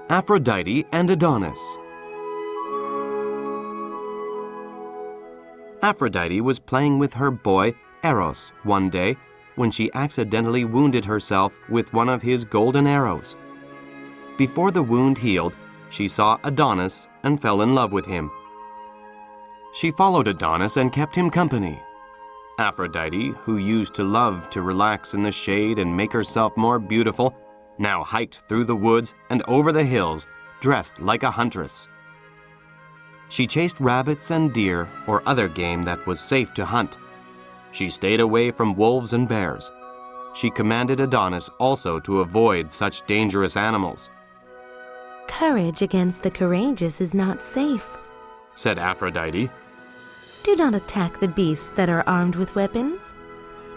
Aphrodite and Adonis. Aphrodite was playing with her boy, Eros, one day when she accidentally wounded herself with one of his golden arrows. Before the wound healed, she saw Adonis and fell in love with him. She followed Adonis and kept him company. Aphrodite, who used to love to relax in the shade and make herself more beautiful, now hiked through the woods and over the hills, dressed like a huntress. She chased rabbits and deer or other game that was safe to hunt. She stayed away from wolves and bears. She commanded Adonis also to avoid such dangerous animals. "Courage against the courageous is not safe," said Aphrodite. "Do not attack the beasts that are armed with weapons.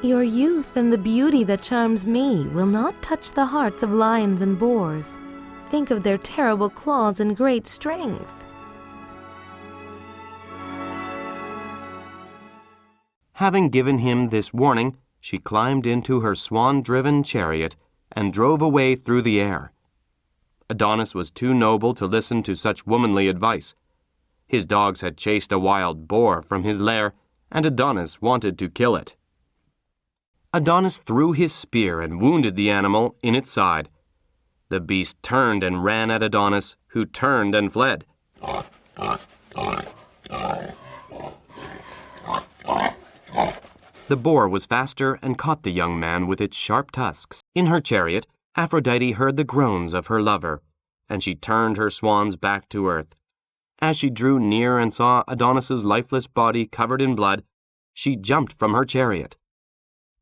Your youth and the beauty that charms me will not touch the hearts of lions and boars. Think of their terrible claws and great strength." Having given him this warning, she climbed into her swan-driven chariot and drove away through the air. Adonis was too noble to listen to such womanly advice. His dogs had chased a wild boar from his lair, and Adonis wanted to kill it. Adonis threw his spear and wounded the animal in its side. The beast turned and ran at Adonis, who turned and fled. The boar was faster and caught the young man with its sharp tusks. In her chariot, Aphrodite heard the groans of her lover, and she turned her swans back to earth. As she drew near and saw Adonis's lifeless body covered in blood, she jumped from her chariot.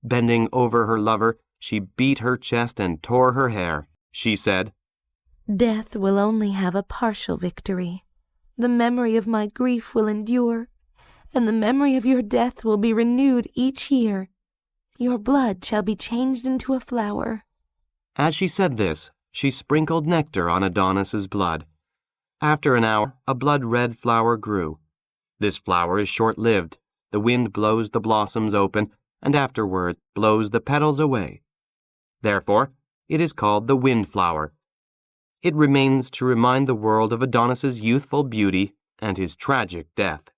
Bending over her lover, she beat her chest and tore her hair. She said, "Death will only have a partial victory. The memory of my grief will endure, and the memory of your death will be renewed each year. Your blood shall be changed into a flower." As she said this, she sprinkled nectar on Adonis's blood. After an hour, a blood-red flower grew. This flower is short-lived. The wind blows the blossoms open, and afterward blows the petals away. Therefore, it is called the windflower. It remains to remind the world of Adonis's youthful beauty and his tragic death.